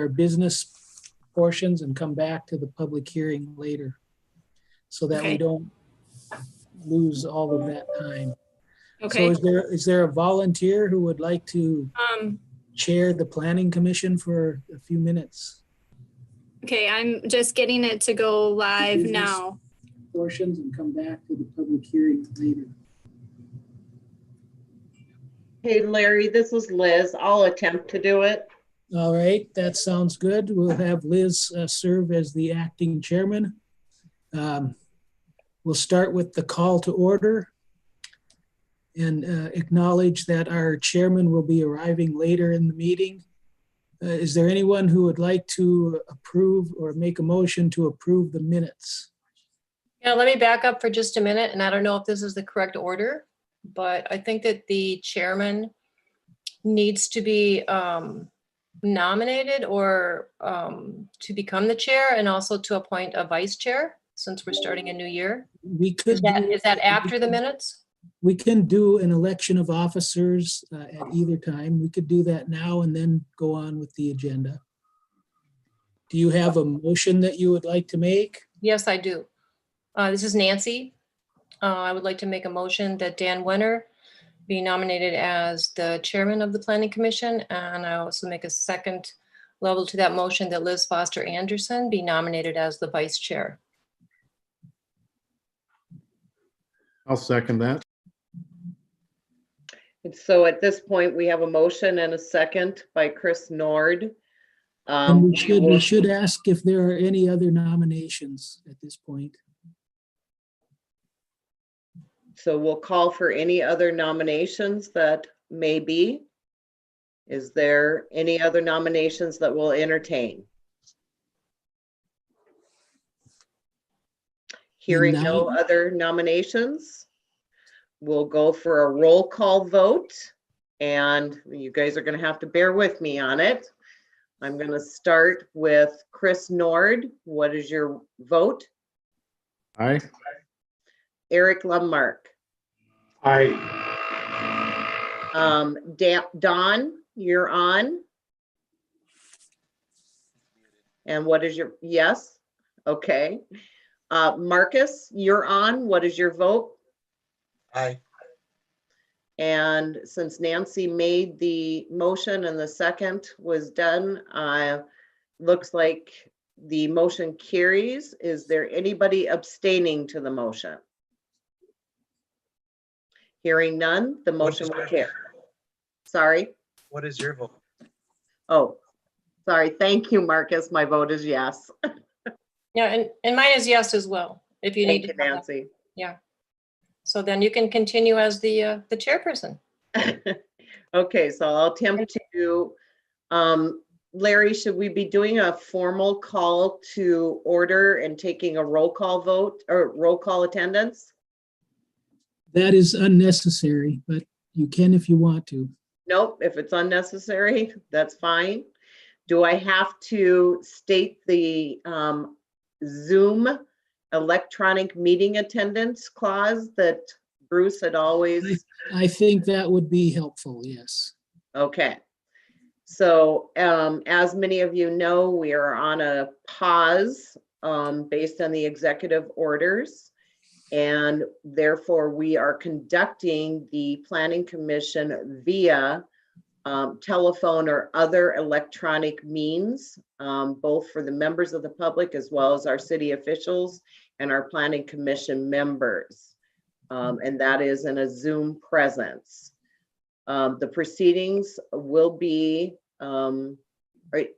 our business portions and come back to the public hearing later so that we Okay. don't lose all of that time. So Okay. is there a volunteer who would like to chair the planning commission for a few minutes? Okay, I'm just getting it to go live Business now. Portions and come back to the public hearing later. Hey, Larry, this is Liz. I'll attempt to do it. All right, that sounds good. We'll have Liz serve as the acting chairman. We'll start with the call to order and acknowledge that our chairman will be arriving later in the meeting. Is there anyone who would like to approve or make a motion to approve the minutes? Yeah, let me back up for just a minute, and I don't know if this is the correct order, but I think that the chairman needs to be nominated or to become the chair, and also to appoint a vice chair since we're starting a new year. We could Is that after the minutes? We can do an election of officers at either time. We could do that now and then go on with the agenda. Do you have a motion that you would like to make? Yes, I do. This is Nancy. I would like to make a motion that Dan Wenner be nominated as the chairman of the Planning Commission. And I also make a second level to that motion that Liz Foster Anderson be nominated as the vice chair. I'll second that. And so at this point, we have a motion and a second by Chris Nord. And we should ask if there are any other nominations at this point. So we'll call for any other nominations that may be. Is there any other nominations that we'll entertain? Hearing no other nominations, we'll go for a roll call vote. And you guys are going to have to bear with me on it. I'm going to start with Chris Nord. What is your vote? Aye. Eric Lummark. Aye. Don, you're on. And what is your, yes? Okay. Marcus, you're on. What is your vote? Aye. And since Nancy made the motion and the second was done, looks like the motion carries. Is there anybody abstaining to the motion? Hearing none, the motion will carry. Sorry. What is your vote? Oh, sorry. Thank you, Marcus. My vote is yes. Yeah, and mine is yes as well, if you need Thank to. you, Nancy. Yeah. So then you can continue as the chairperson. Okay, so I'll attempt to, Larry, should we be doing a formal call to order and taking a roll call vote or roll call attendance? That is unnecessary, but you can if you want to. Nope, if it's unnecessary, that's fine. Do I have to state the Zoom electronic meeting attendance clause that Bruce had always? I think that would be helpful, yes. Okay. So as many of you know, we are on a pause based on the executive orders. And therefore, we are conducting the Planning Commission via telephone or other electronic means, both for the members of the public as well as our city officials and our Planning Commission members. And that is in a Zoom presence. The proceedings will be,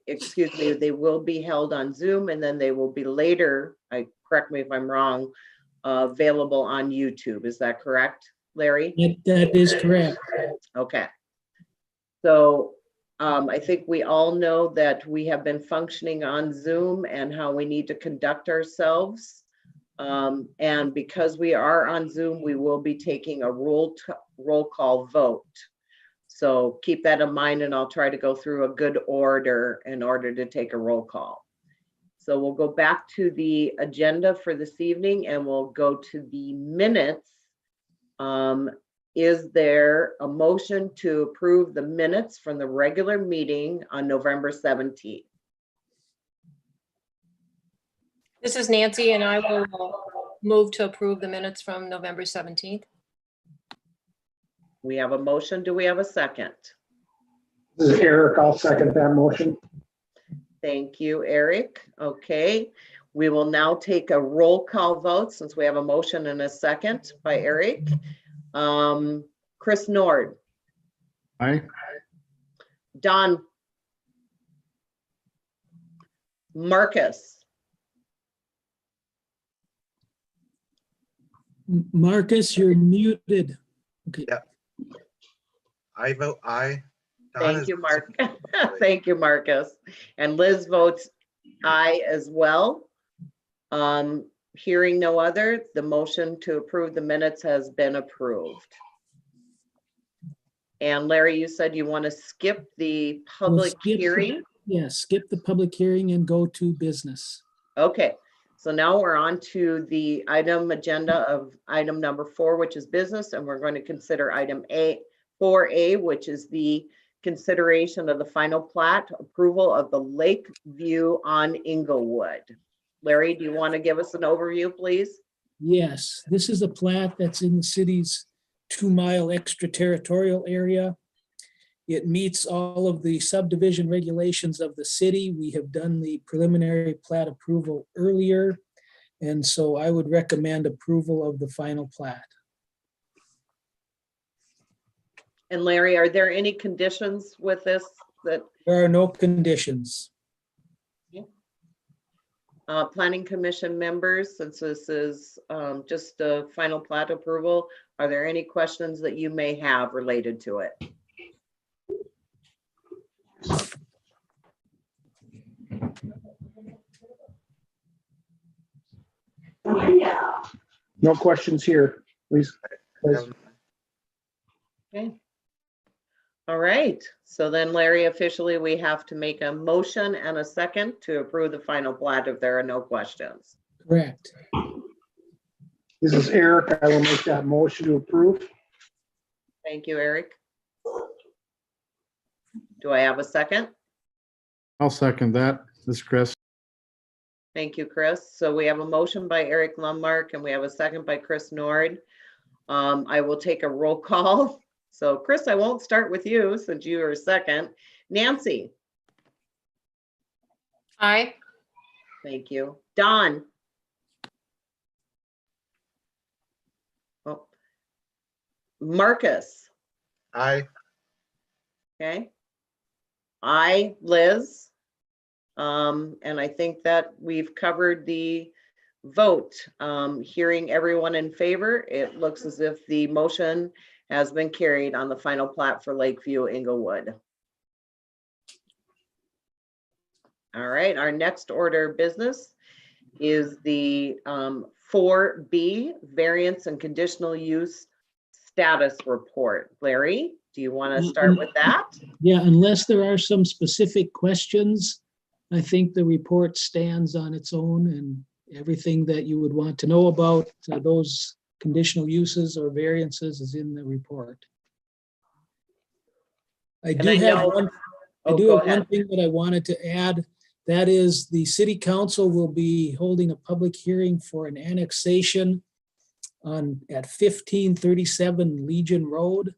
excuse me, they will be held on Zoom, and then they will be later, correct me if I'm wrong, available on YouTube. Is that correct, Larry? That is correct. Okay. So I think we all know that we have been functioning on Zoom and how we need to conduct ourselves. And because we are on Zoom, we will be taking a roll call vote. So keep that in mind, and I'll try to go through a good order in order to take a roll call. So we'll go back to the agenda for this evening and we'll go to the minutes. Is there a motion to approve the minutes from the regular meeting on November 17th? This is Nancy, and I will move to approve the minutes from November 17th. We have a motion. Do we have a second? This is Eric. I'll second that motion. Thank you, Eric. Okay, we will now take a roll call vote since we have a motion and a second by Eric. Chris Nord, Aye. Don, Marcus, Marcus, you're muted. Okay, I vote aye. Don thank is- you, Mark. Thank you, Marcus. And Liz votes aye as well. Hearing no other, the motion to approve the minutes has been approved. And Larry, you said you want to skip the public skip the- hearing? yeah, skip the public hearing and go to business. Okay, so now we're on to the item agenda of item number 4, which is business, and we're going to consider item 4A, which is the consideration of the final plat approval of the Lakeview on Inglewood. Larry, do you want to give us an overview, please? Yes, this is a plat that's in the city's 2-mile extraterritorial area. It meets all of the subdivision regulations of the city. We have done the preliminary plat approval earlier, and so I would recommend approval of the final plat. And Larry, are there any conditions with this that There are no conditions. planning commission members, since this is just a final plat approval, are there any questions that you may have related to it? No questions here, please. Okay. All right, so then Larry, officially, we have to make a motion and a second to approve the final plat if there are no questions. Correct. This is Eric. I will make that motion to approve. Thank you, Eric. Do I have a second? I'll second that. This is Chris. Thank you, Chris. So we have a motion by Eric Lundmark and we have a second by Chris Nord. I will take a roll call. So Chris, I won't start with you since you are second. Nancy, Aye. thank you. Don. Oh. Marcus, Aye. okay. I, Liz. And I think that we've covered the vote. Hearing everyone in favor, it looks as if the motion has been carried on the final plat for Lakeview Inglewood. All right, our next order of business is the 4B variance and conditional use status report. Larry, do you want to start with that? Yeah, unless there are some specific questions, I think the report stands on its own, and everything that you would want to know about those conditional uses or variances is in the report. I And do I have know- one, I Oh, do go have ahead. one thing that I wanted to add. That is, the city council will be holding a public hearing for an annexation at 1537 Legion Road.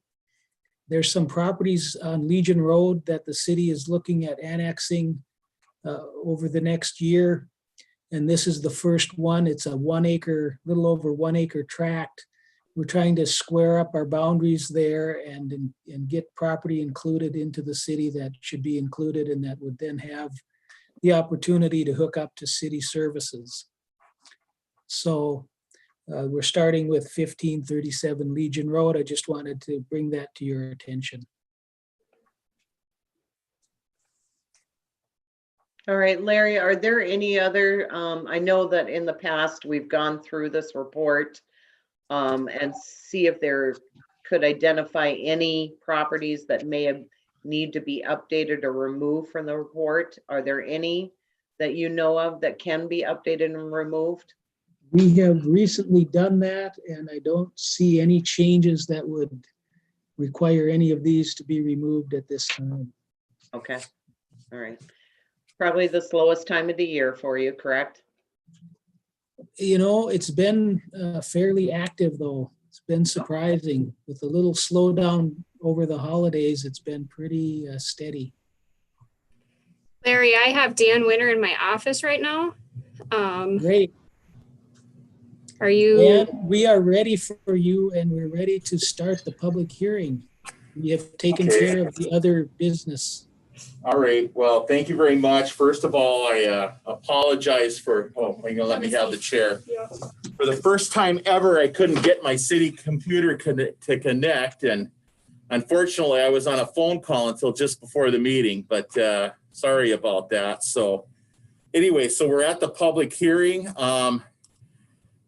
There's some properties on Legion Road that the city is looking at annexing over the next year. And this is the first one. It's a 1 acre, little over 1 acre tract. We're trying to square up our boundaries there and get property included into the city that should be included, and that would then have the opportunity to hook up to city services. So we're starting with 1537 Legion Road. I just wanted to bring that to your attention. All right, Larry, are there any other, I know that in the past, we've gone through this report and see if there could identify any properties that may have need to be updated or removed from the report. Are there any that you know of that can be updated and removed? We have recently done that, and I don't see any changes that would require any of these to be removed at this time. Okay, all right. Probably the slowest time of the year for you, correct? It's been fairly active though. It's been surprising with a little slowdown over the holidays. It's been pretty steady. Larry, I have Dan Winter in my office right now. Great. Are you? And we are ready for you and we're ready to start the public hearing. We have taken Okay. care of the other business. All right, well, thank you very much. First of all, I apologize for, are you gonna let me have the chair? For the first time ever, I couldn't get my city computer to connect, and unfortunately, I was on a phone call until just before the meeting, but sorry about that. So anyway, so we're at the public hearing.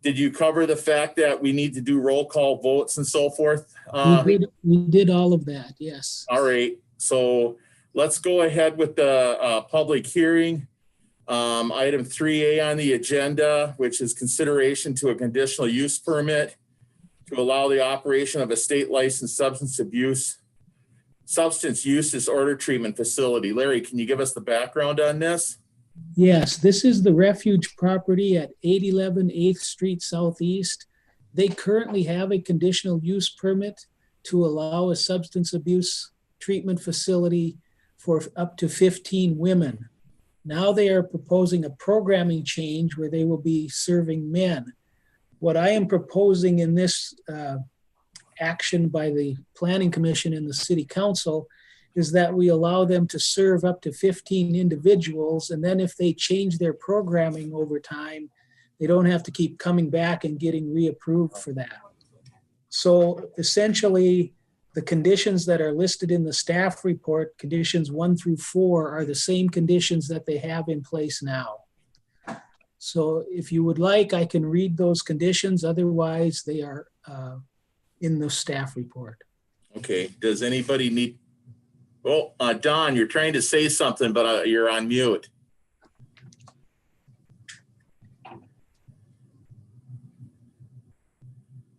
Did you cover the fact that we need to do roll call votes and so forth? We did all of that, yes. All right, so let's go ahead with the public hearing. Item 3A on the agenda, which is consideration to a conditional use permit to allow the operation of a state licensed substance use disorder treatment facility. Larry, can you give us the background on this? Yes, this is the refuge property at 811 8th Street Southeast. They currently have a conditional use permit to allow a substance abuse treatment facility for up to 15 women. Now they are proposing a programming change where they will be serving men. What I am proposing in this action by the Planning Commission and the City Council is that we allow them to serve up to 15 individuals. And then if they change their programming over time, they don't have to keep coming back and getting reapproved for that. So essentially, the conditions that are listed in the staff report, conditions 1 through 4, are the same conditions that they have in place now. So if you would like, I can read those conditions. Otherwise, they are in the staff report. Okay, does anybody need, well, Don, you're trying to say something, but you're on mute.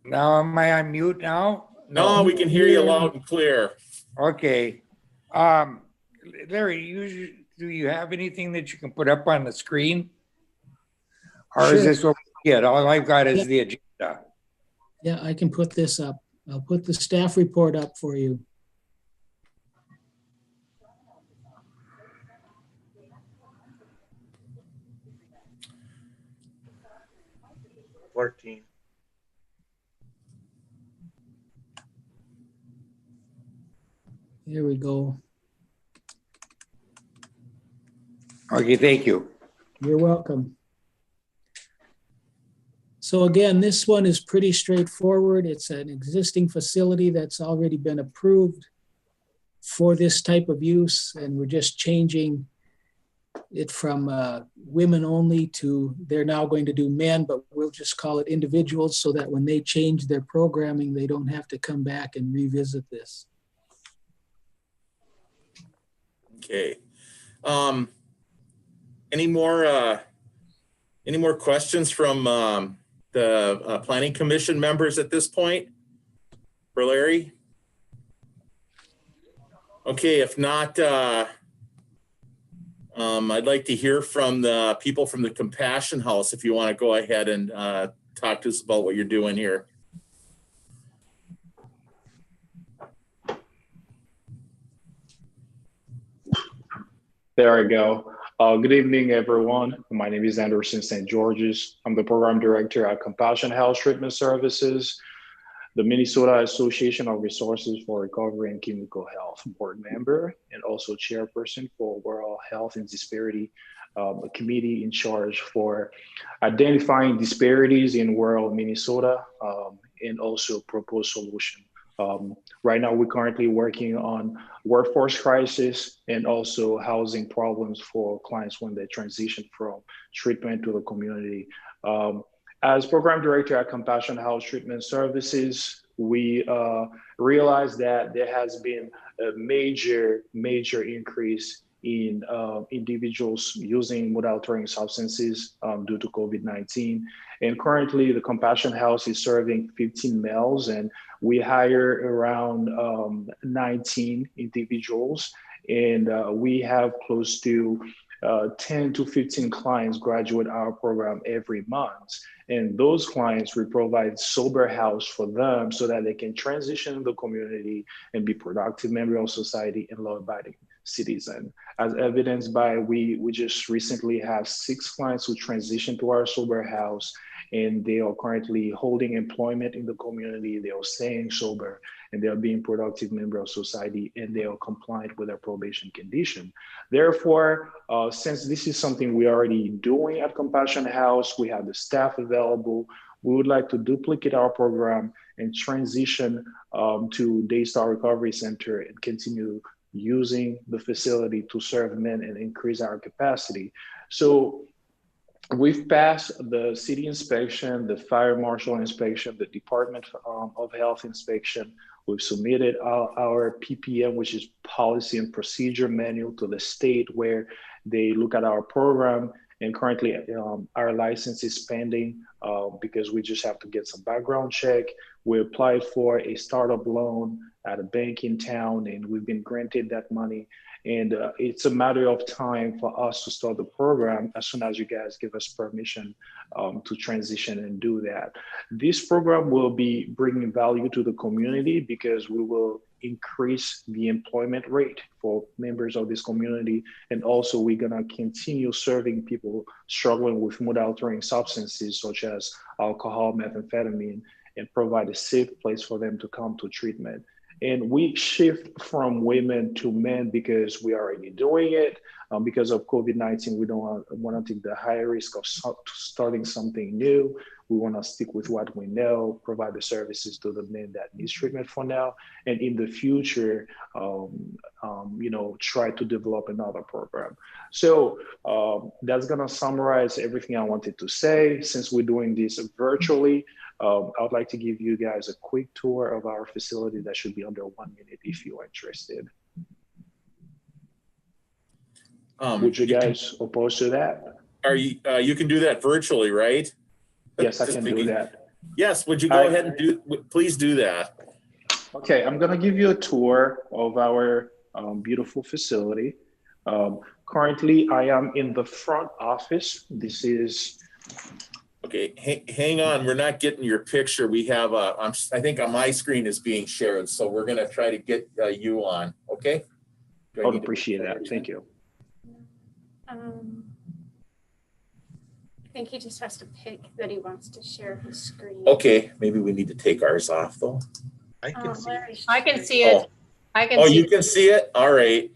Now, am I on mute now? No, we can hear you loud and clear. Okay. Larry, do you have anything that you can put up on the screen? Or is Sure. this what we get? All I've got is the agenda. Yeah, I can put this up. I'll put the staff report up for you. Fourteen. Here we go. Okay, thank you. You're welcome. So again, this one is pretty straightforward. It's an existing facility that's already been approved for this type of use, and we're just changing it from women only to they're now going to do men, but we'll just call it individuals so that when they change their programming, they don't have to come back and revisit this. Okay. Any more questions from the Planning Commission members at this point for Larry? Okay, if not, I'd like to hear from the people from the Compassion House if you want to go ahead and talk to us about what you're doing here. There I go. Good evening, everyone. My name is Anderson St. George's. I'm the program director at Compassion Health Treatment Services, the Minnesota Association of Resources for Recovery and Chemical Health board member, and also chairperson for World Health and Disparity, a committee in charge for identifying disparities in rural Minnesota and also propose solution. Right now, we're currently working on workforce crisis and also housing problems for clients when they transition from treatment to the community. As program director at Compassion Health Treatment Services, we realized that there has been a major increase in individuals using mood-altering substances due to COVID-19. And currently, the Compassion House is serving 15 males, and we hire around 19 individuals, and we have close to 10 to 15 clients graduate our program every month. And those clients, we provide sober house for them so that they can transition in the community and be productive member of society and law-abiding citizen. As evidenced by, we just recently have 6 clients who transitioned to our sober house, and they are currently holding employment in the community. They are staying sober, and they are being productive member of society, and they are compliant with their probation condition. Therefore, since this is something we're already doing at Compassion House, we have the staff available. We would like to duplicate our program and transition to Daystar Recovery Center and continue using the facility to serve men and increase our capacity. So we've passed the city inspection, the fire marshal inspection, the Department of Health inspection. We've submitted our PPM, which is policy and procedure manual, to the state where they look at our program. And currently our license is pending because we just have to get some background check. We applied for a startup loan at a bank in town, and we've been granted that money. And it's a matter of time for us to start the program as soon as you guys give us permission to transition and do that. This program will be bringing value to the community because we will increase the employment rate for members of this community. And also we're gonna continue serving people struggling with mood-altering substances such as alcohol, methamphetamine, and provide a safe place for them to come to treatment. And we shift from women to men because we are already doing it. Because of COVID-19, we don't want to take the high risk of starting something new. We want to stick with what we know, provide the services to the men that need treatment for now, and in the future, try to develop another program. So that's gonna summarize everything I wanted to say. Since we're doing this virtually, I would like to give you guys a quick tour of our facility that should be under 1 minute if you're interested. Would you guys oppose to that? Are you, you can do that virtually, right? Yes, I can do that. Yes, would you go ahead and please do that. Okay, I'm gonna give you a tour of our beautiful facility. Currently, I am in the front office. This is... Okay, hang on, we're not getting your picture. We have, I think on my screen is being shared, so we're gonna try to get you on, okay? I would appreciate that, thank you. I think he just has to pick that he wants to share his screen. Okay, maybe we need to take ours off though. I can see. I can see it. I can see you can see it? All right.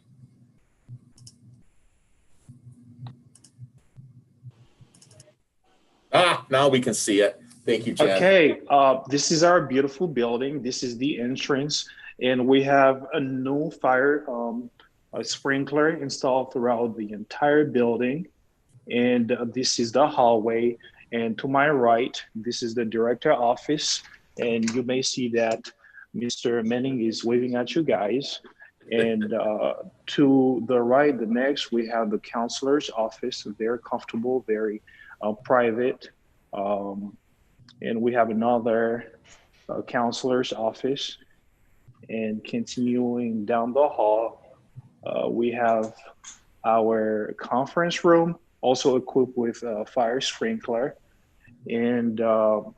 Now we can see it. Thank you, Jen. Okay, this is our beautiful building. This is the entrance, and we have a new fire sprinkler installed throughout the entire building. And this is the hallway. And to my right, this is the director office. And you may see that Mr. Manning is waving at you guys. And to the right, the next, we have the counselor's office. Very comfortable, very private. And we have another counselor's office. And continuing down the hall, we have our conference room, also equipped with a fire sprinkler. And to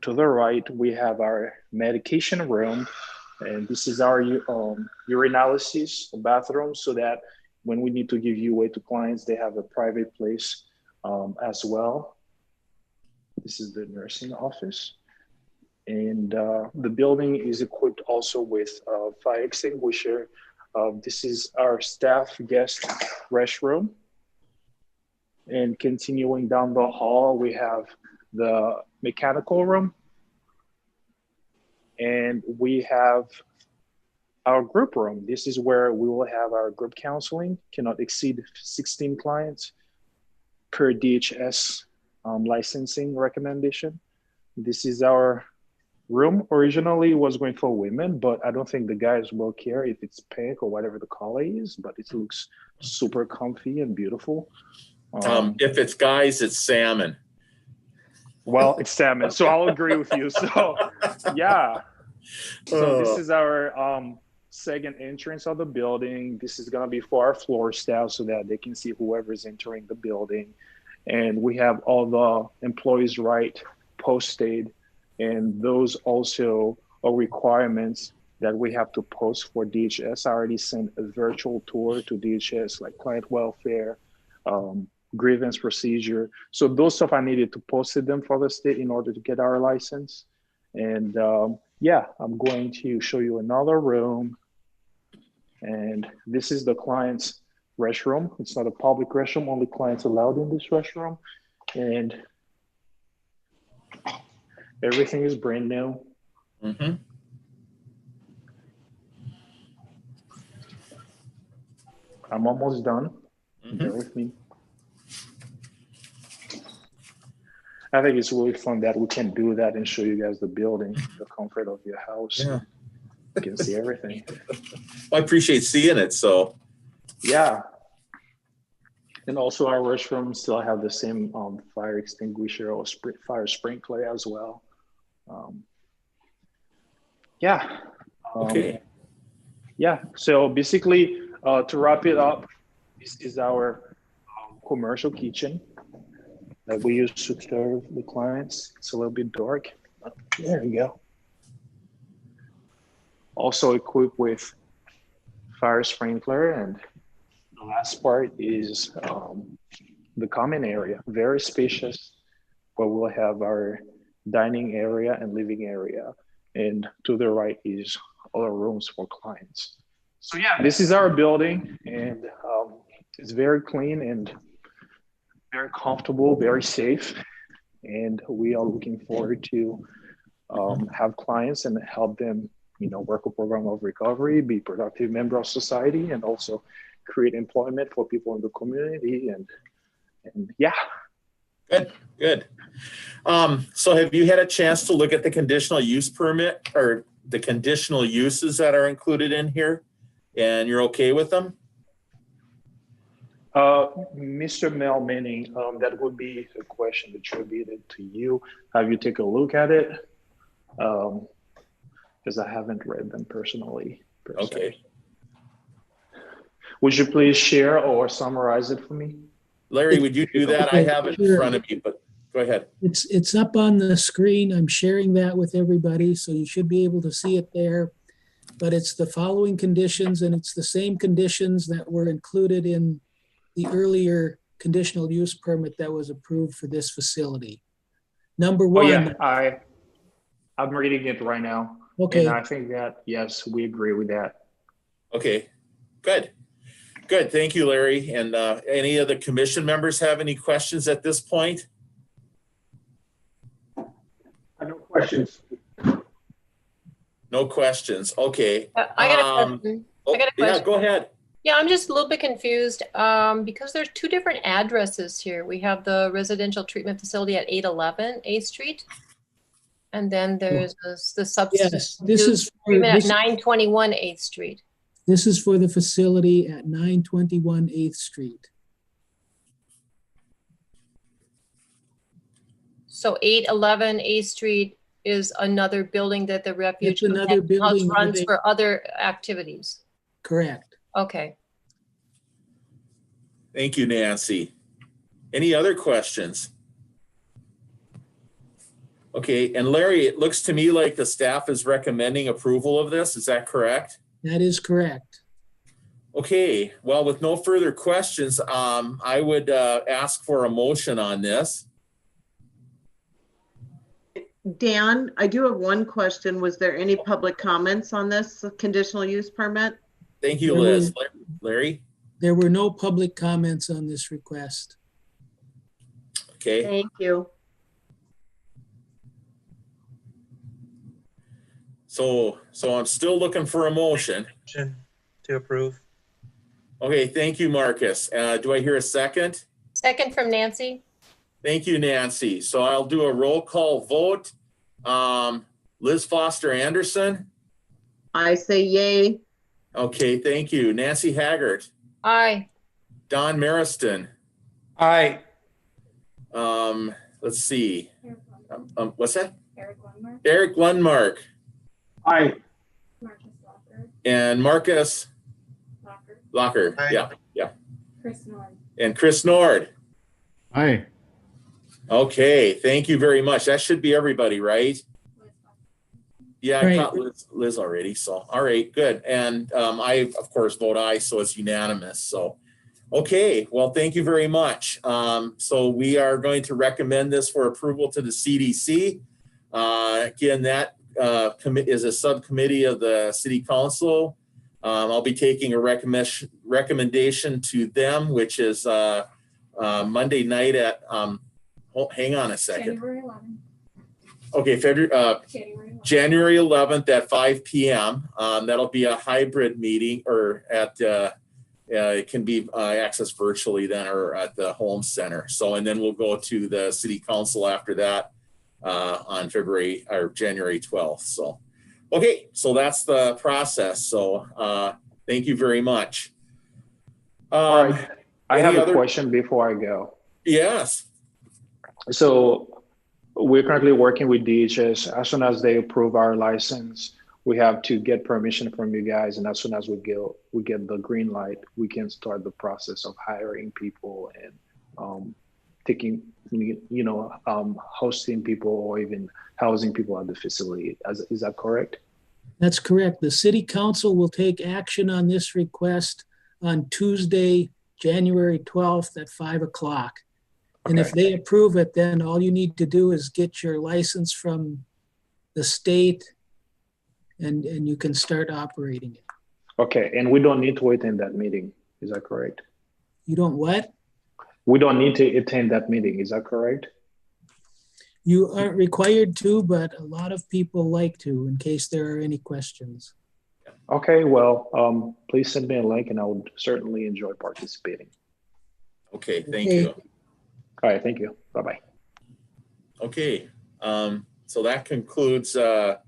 the right, we have our medication room. And this is our urinalysis bathroom, so that when we need to give UA to clients, they have a private place as well. This is the nursing office. And the building is equipped also with a fire extinguisher. This is our staff guest restroom. And continuing down the hall, we have the mechanical room. And we have our group room. This is where we will have our group counseling, cannot exceed 16 clients per DHS licensing recommendation. This is our room. Originally, it was going for women, but I don't think the guys will care if it's pink or whatever the color is, but it looks super comfy and beautiful. If it's guys, it's salmon. Well, it's salmon, so I'll agree with you. So, yeah. So this is our second entrance of the building. This is gonna be for our floor staff so that they can see whoever's entering the building. And we have all the employees' right posted, and those also are requirements that we have to post for DHS. I already sent a virtual tour to DHS, like client welfare, grievance procedure. So those stuff I needed to post it them for the state in order to get our license. And yeah, I'm going to show you another room. And this is the client's restroom. It's not a public restroom, only clients allowed in this restroom. And everything is brand new. Mm-hmm. I'm almost done. Mm-hmm. Bear with me. I think it's really fun that we can do that and show you guys the building, the comfort of your house. Yeah. You can see everything. I appreciate seeing it. So Yeah. And also our restroom still have the same fire extinguisher or fire sprinkler as well. Yeah. okay. Yeah. So basically, to wrap it up, this is our commercial kitchen that we use to serve the clients. It's a little bit dark. There you go. Also equipped with fire sprinkler, and the last part is the common area, very spacious, where we'll have our dining area and living area. And to the right is other rooms for clients. So yeah, this is our building, and it's very clean and very comfortable, very safe. And we are looking forward to have clients and help them, work a program of recovery, be productive member of society, and also create employment for people in the community. And yeah. Good. So have you had a chance to look at the conditional use permit or the conditional uses that are included in here, and you're okay with them? Mr. Mel Manning, that would be a question attributed to you. Have you take a look at it? Because I haven't read them personally. Okay. Would you please share or summarize it for me? Larry, would you do that? I have it in front of you, but go ahead. It's up on the screen. I'm sharing that with everybody, so you should be able to see it there. But it's the following conditions, and it's the same conditions that were included in the earlier conditional use permit that was approved for this facility. Number one. Oh yeah, I'm reading it right now. Okay. And I think that, yes, we agree with that. Okay, good. Thank you, Larry. And any of the commission members have any questions at this point? No questions. No questions. Okay. I got a question. I got a question. Yeah, go ahead. Yeah, I'm just a little bit confused because there's two different addresses here. We have the residential treatment facility at 811 8th Street. And then there's the substance Yes, this is for, treatment at 921 8th Street. this is for the facility at 921 8th Street. So 811 8th Street is another building that the refuge It's another house building where runs they- for other activities. Correct. Okay. Thank you, Nancy. Any other questions? Okay, and Larry, it looks to me like the staff is recommending approval of this. Is that correct? That is correct. Okay, well, with no further questions, I would ask for a motion on this. Dan, I do have one question. Was there any public comments on this conditional use permit? Thank you, There Liz. Larry? There were no public comments on this request. Okay, Thank you. so I'm still looking for a motion. Motion to approve. Okay, thank you, Marcus. Do I hear a second? Second from Nancy. Thank you, Nancy. So I'll do a roll call vote. Liz Foster Anderson. I say yay. Okay, thank you. Nancy Haggart. Aye. Don Mariston. Aye. Let's see. What's that? Eric Lundmark. Aye. And Marcus Locker, Aye. yeah. Chris Nord. And Chris Nord. Aye. Okay, thank you very much. That should be everybody, right? Yeah, I Right. caught Liz already, so, all right, good. And I, of course, vote aye, so it's unanimous, so. Okay, well, thank you very much. So we are going to recommend this for approval to the CDC. Again, that is a subcommittee of the City Council. I'll be taking a recommendation to them, which is Monday night at, hang on a second. January 11th. Okay, January 11th at 5 p.m. That'll be a hybrid meeting, or at it can be accessed virtually then, or at the home center. So, and then we'll go to the City Council after that on January 12th. So, okay, so that's the process. So, thank you very much. All right. I any have a other- question before I go. Yes. So we're currently working with DHS. As soon as they approve our license, we have to get permission from you guys. And as soon as we get the green light, we can start the process of hiring people and taking, hosting people or even housing people at the facility. Is that correct? That's correct. The city council will take action on this request on Tuesday, January 12th at 5 o'clock. And if they approve it, then all you need to do is get your license from the state and you can start operating it. Okay, and we don't need to attend that meeting. Is that correct? You don't what? We don't need to attend that meeting. Is that correct? You aren't required to, but a lot of people like to in case there are any questions. Okay, well, please send me a link and I would certainly enjoy participating. Okay, thank Okay. you. All right, thank you. Bye-bye. Okay, so that concludes the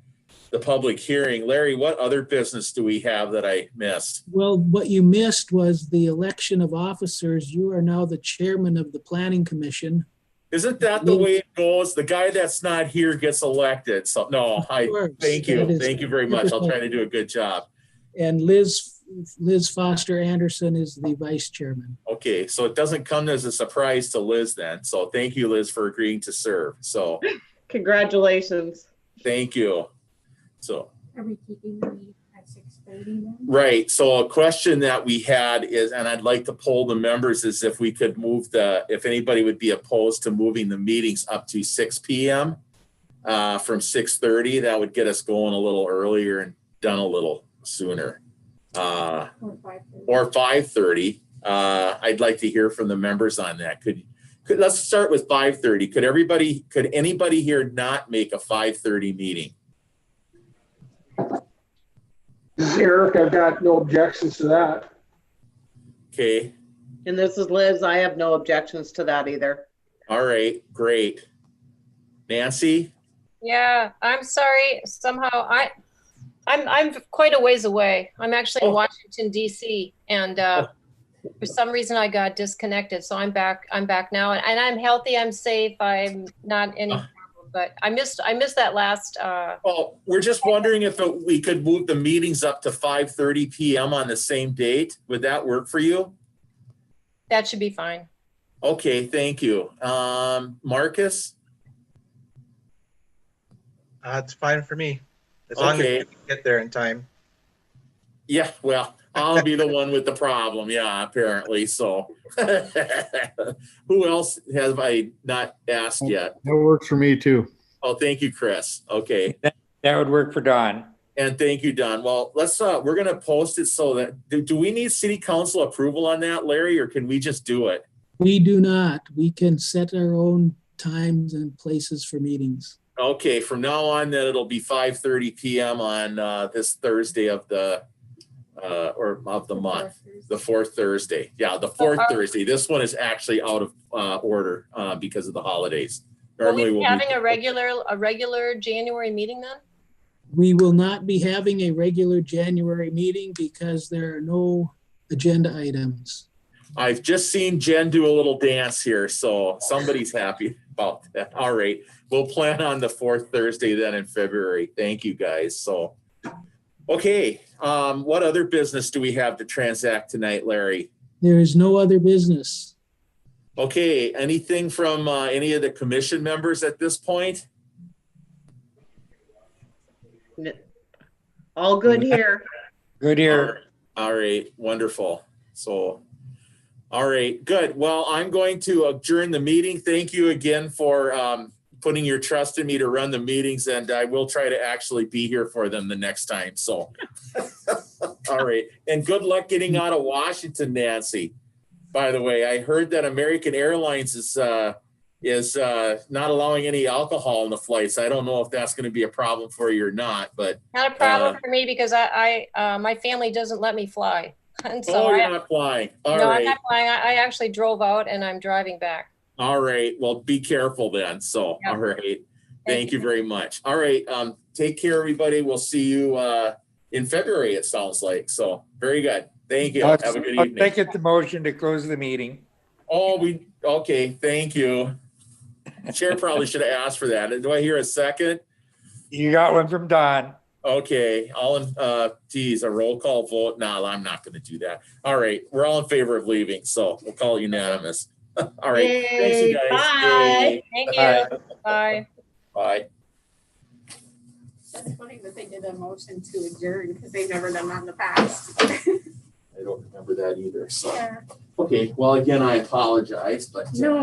public hearing. Larry, what other business do we have that I missed? Well, what you missed was the election of officers. You are now the chairman of the Planning Commission. Isn't that the way it goes? The guy that's not here gets elected. So no, Of course, thank that you. is Thank you very much. I'll try to do a good job. And Liz Foster Anderson is the vice chairman. Okay, so it doesn't come as a surprise to Liz then. So thank you, Liz, for agreeing to serve. So Congratulations. thank you. So, Are we keeping the meeting at 6:30 then? right. So a question that we had is, and I'd like to poll the members, is if we could move if anybody would be opposed to moving the meetings up to 6 p.m. From 6:30, that would get us going a little earlier and done a little sooner. Or 5:30? Or 5:30. I'd like to hear from the members on that. Could let's start with 5:30. Could anybody here not make a 5:30 meeting? This is Eric. I've got no objections to that. Okay. And this is Liz. I have no objections to that either. All right. Great. Nancy? Yeah, I'm sorry. Somehow I'm quite a ways away. I'm actually in Oh. Washington DC, and for some reason I got disconnected. So I'm back now, and I'm healthy. I'm safe. I'm not any problem. But I missed that last. Well, we're just wondering if we could move the meetings up to 5:30 p.m. on the same date. Would that work for you? That should be fine. Okay. Thank you. Marcus? It's fine for me. As long as Okay. we can get there in time. Yeah, well, I'll be the one with the problem. Yeah, apparently. So who else have I not asked yet? That works for me too. Oh, thank you, Chris. Okay. That would work for Don. And thank you, Don. Well, we're going to post it so that, do we need city council approval on that, Larry, or can we just do it? We do not. We can set our own times and places for meetings. Okay, from now on, then it'll be 5:30 p.m. on this Thursday of the month, the fourth Thursday. Yeah, the fourth Thursday. This one is actually out of order because of the holidays. Will we be we'll having a regular January meeting then? We will not be having a regular January meeting because there are no agenda items. I've just seen Jen do a little dance here, so somebody's happy about that. All right, we'll plan on the fourth Thursday then in February. Thank you, guys. So, Okay, what other business do we have to transact tonight, Larry? There is no other business. Okay, anything from any of the commission members at this point? All good here. Good here. All right, wonderful. So, all right, good. Well, I'm going to adjourn the meeting. Thank you again for putting your trust in me to run the meetings, and I will try to actually be here for them the next time. So, all right. And good luck getting out of Washington, Nancy. By the way, I heard that American Airlines is not allowing any alcohol in the flights. I don't know if that's going to be a problem for you or not, but Not a problem for me because I my family doesn't let me fly. And so you're not flying. All no, right. I'm not flying. I actually drove out and I'm driving back. All right. Well, be careful then. So, Yep. all right. Thank you very much. All right. Take care, everybody. We'll see you in February, it sounds like. So, very good. Thank you. Have a good I'll evening. take it the motion to close the meeting. Okay. Thank you. Chair probably should have asked for that. Do I hear a second? You got one from Don. Okay. A roll call vote. No, I'm not going to do that. All right. We're all in favor of leaving. So, we'll call it unanimous. All right. Thanks, you Yay, guys. bye. Yay. Thank Bye. you. Bye. Bye. That's funny that they did a motion to adjourn because they've never done that in the past. I don't remember that either. So, okay. Well, again, I apologize, but. No,